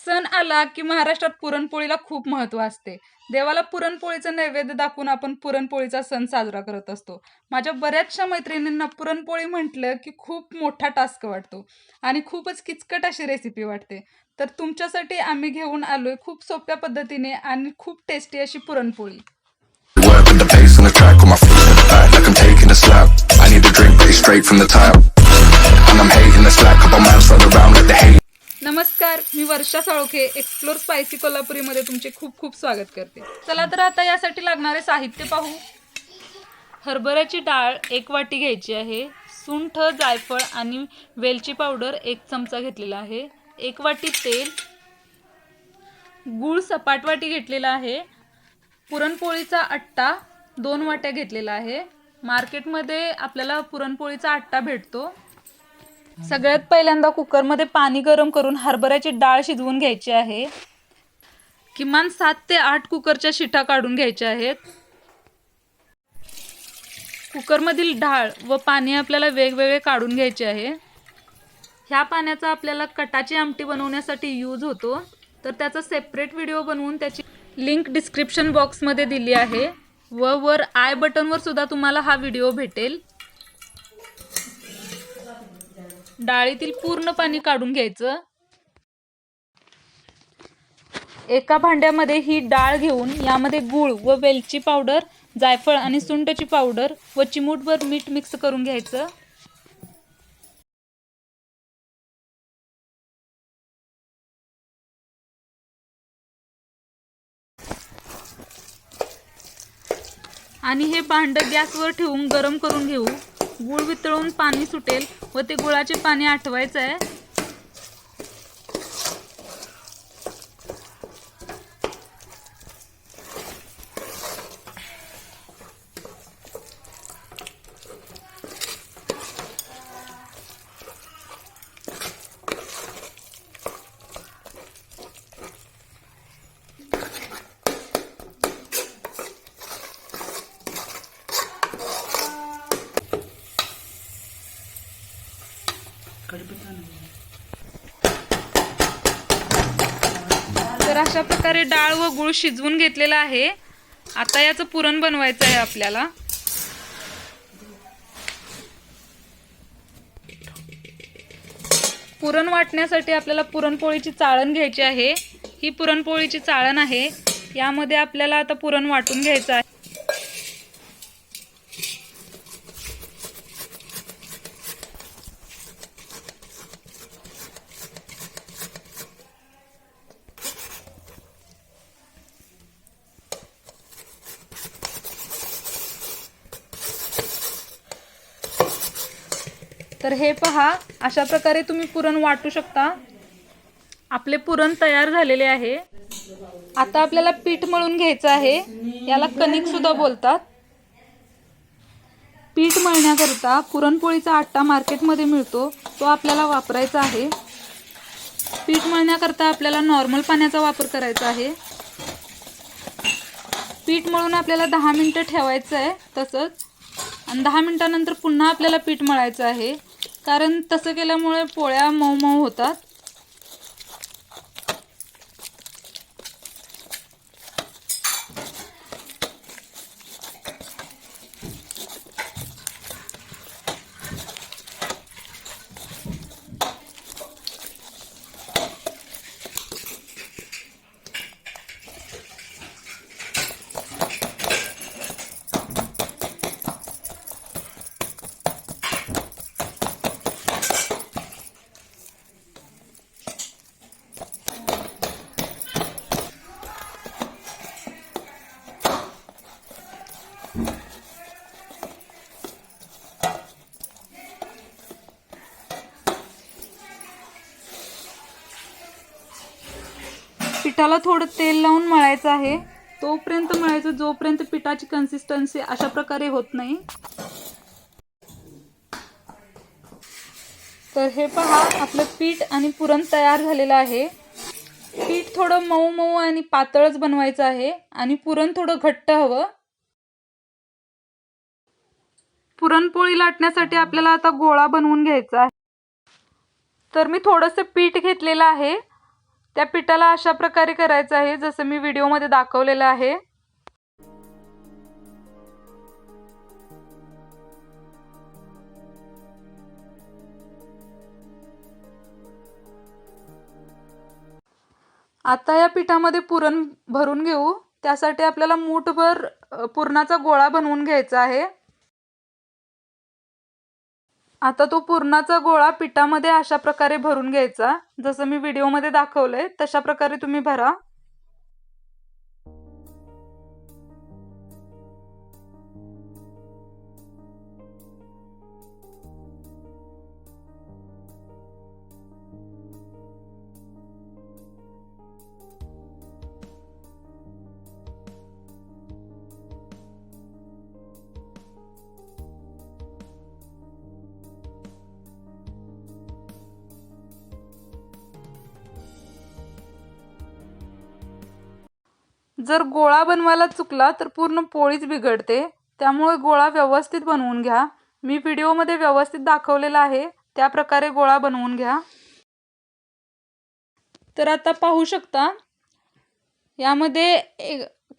सण आला की महाराष्ट्रात पुरणपोळीला खूप महत्त्व असते. देवाला पुरणपोळीचं नैवेद्य दाखवून आपण पुरणपोळीचा सण साजरा करत असतो. माझ्या बऱ्याचशा मैत्रिणींना पुरणपोळी म्हटलं की खूप मोठा टास्क वाटतो आणि खूपच किचकट अशी रेसिपी वाटते. तर तुमच्यासाठी आम्ही घेऊन आलोय खूप सोप्या पद्धतीने आणि खूप टेस्टी अशी puran poli. Work with the bass on the track, on my feet to the back like I'm taking a slap. I need a drink, but it's straight from the tap. And I'm hating the slack, couple miles further around like the hate. नमस्कार, मी वर्षा Salokhe explore spicy कोल्हापुरीमध्ये तुमचे खूप खूप स्वागत करते. चला तर आता यासाठी लागणारे साहित्य पाहू. हरभऱ्याची डाळ 1 वाटी घ्यायची आहे. सुंठ, जायफळ आणि वेलची पावडर 1 चमचा घेतलेला आहे. 1 वाटी तेल, गूळ सपाट वाटी घेतलेला आहे. पुरणपोळीचा आट्टा 2 वाट्या घेतलेला आहे. मार्केटमध्ये आपल्याला पुरणपोळीचा आट्टा भेटतो. सगळ्यात पहिल्यांदा कुकरमध्ये पाणी गरम करून हरभऱ्याची डाळ शिजवून घ्यायची आहे. किमान 7 ते 8 कुकरच्या शिटा काढून घ्यायच्या आहेत. कुकरमधील डाळ व पाणी आपल्याला वेगवेगळे काढून घ्यायचे आहे. ह्या पाण्याचा आपल्याला कटाची आमटी बनवण्यासाठी यूज होतो. तर त्याचा सेपरेट व्हिडिओ बनवून त्याची लिंक डिस्क्रिप्शन बॉक्समध्ये दिली आहे व वर आय बटनवर सुद्धा तुम्हाला हा व्हिडिओ भेटेल. डाळीतील पूर्ण पाणी काढून घ्यायचं. एका भांड्यामध्ये ही डाळ घेऊन यामध्ये गूळ व वेलची पावडर, जायफळ आणि सुंठची पावडर व चिमूटभर मीठ मिक्स करून घ्यायचं. आणि हे भांड गॅसवर ठेवून गरम करून घेऊ. गूळ वितळून पाणी सुटेल व ते गुळाचे पाणी आटवायचं आहे. तर अशा प्रकारे डाळ व गूळ शिजवून घेतलेला आहे. आता याचं पुरण बनवायचं आहे आपल्याला. पुरण वाटण्यासाठी आपल्याला पुरणपोळीची चाळण घ्यायची आहे. ही पुरणपोळीची चाळण आहे. यामध्ये आपल्याला आता पुरण वाटून घ्यायचं आहे. तर हे पहा, अशा प्रकारे तुम्ही पुरण वाटू शकता. आपले पुरण तयार झालेले आहे. आता आपल्याला पीठ मळून घ्यायचं आहे. याला कणिक सुद्धा बोलतात. पीठ मळण्याकरता पुरणपोळीचा आट्टा मार्केटमध्ये मिळतो, तो आपल्याला वापरायचा आहे. पीठ मळण्याकरता आपल्याला नॉर्मल पाण्याचा वापर करायचा आहे. पीठ मळून आपल्याला 10 मिनिटं ठेवायचं आहे तसंच, आणि 10 मिनिटानंतर पुन्हा आपल्याला पीठ मळायचं आहे, कारण तसं केल्यामुळे पोळ्या मऊ मऊ होतात. पिठाला थोडं तेल लावून मळायचं आहे. तोपर्यंत मळायचं जोपर्यंत पिठाची कन्सिस्टन्सी अशा प्रकारे होत नाही. तर हे पहा, आपलं पीठ आणि पुरण तयार झालेलं आहे. पीठ थोडं मऊ मऊ आणि पातळच बनवायचं आहे आणि पुरण थोडं घट्ट हवं. पुरणपोळी लाटण्यासाठी आपल्याला आता गोळा बनवून घ्यायचा आहे. तर मी थोडंसं पीठ घेतलेलं आहे त्या पिठाला अशा प्रकारे करायचं आहे जसं मी व्हिडिओमध्ये दाखवलेलं आहे. आता या पिठामध्ये पुरण भरून घेऊ. त्यासाठी आपल्याला मूठभर पुरणाचा गोळा बनवून घ्यायचा आहे. आता तो पुरणाचा गोळा पिठामध्ये अशा प्रकारे भरून घ्यायचा. जसं मी व्हिडिओमध्ये दाखवलंय तशा प्रकारे तुम्ही भरा. जर गोळा बनवायला चुकला तर पूर्ण पोळीच बिघडते. त्यामुळे गोळा व्यवस्थित बनवून घ्या. मी व्हिडिओमध्ये व्यवस्थित दाखवलेला आहे त्या प्रकारे गोळा बनवून घ्या. तर आता पाहू शकता यामध्ये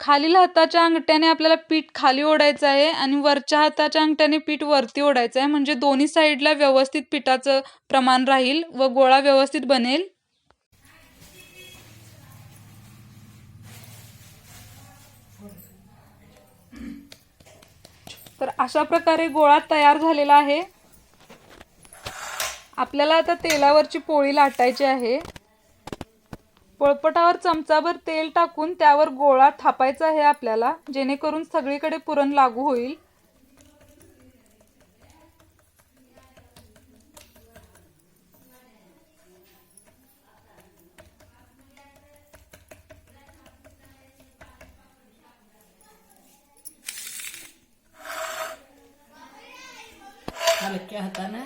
खालील हाताच्या अंगठ्याने आपल्याला पीठ खाली ओढायचं आहे आणि वरच्या हाताच्या अंगठ्याने पीठ वरती ओढायचं आहे. म्हणजे दोन्ही साईडला व्यवस्थित पिठाचं प्रमाण राहील व गोळा व्यवस्थित बनेल. तर अशा प्रकारे गोळा तयार झालेला आहे. आपल्याला आता तेलावरची पोळी लाटायची आहे. पोळपाटावर चमचाभर तेल टाकून त्यावर गोळा थापायचा आहे आपल्याला, जेणेकरून सगळीकडे पुरण लागू होईल. हलक्या हाताने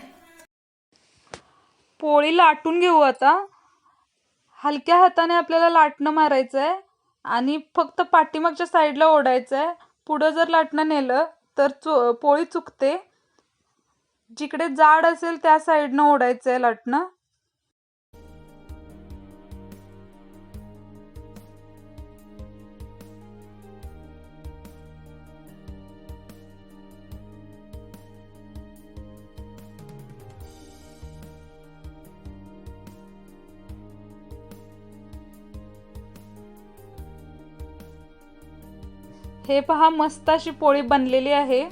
पोळी लाटून घेऊ. आता हलक्या हाताने आपल्याला लाटणं मारायचं आहे आणि फक्त पाठीमागच्या साईडला ओढायचं आहे. पुढं जर लाटणं नेलं तर पोळी चुकते. जिकडे जाड असेल त्या साईडनं ओढायचं आहे लाटणं. हे पहा, मस्त अशी पोळी बनलेली आहे.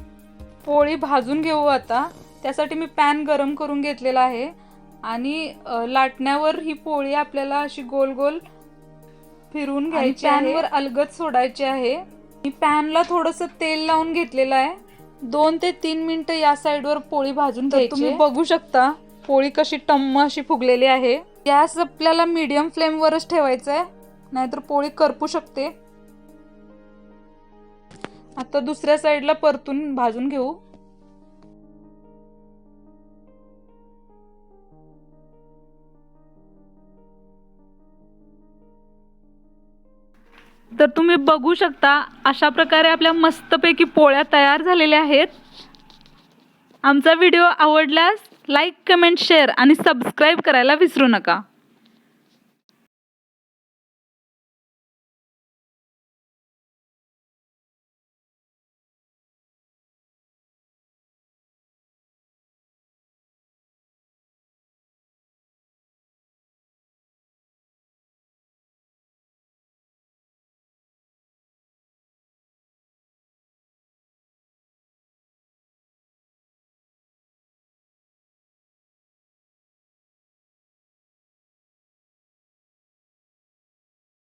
पोळी भाजून घेऊ आता. त्यासाठी मी पॅन गरम करून घेतलेला आहे आणि लाटण्यावर ही पोळी आपल्याला अशी गोल गोल फिरवून घ्यायची आहे. पॅनवर अलगद सोडायची आहे. मी पॅनला थोडंसं तेल लावून घेतलेलं आहे. 2 ते 3 मिनिटं या साईडवर पोळी भाजून घ्यायची. तुम्ही बघू शकता पोळी कशी टम्म अशी फुगलेली आहे. गॅस आपल्याला मीडियम फ्लेमवरच ठेवायचा आहे, नाहीतर पोळी करपू शकते. आता दुसऱ्या साईडला परतून भाजून घेऊ. तर तुम्ही बघू शकता अशा प्रकारे आपल्या मस्तपैकी पोळ्या तयार झालेल्या आहेत. आमचा व्हिडिओ आवडल्यास लाईक, कमेंट, शेअर आणि सबस्क्राईब करायला विसरू नका.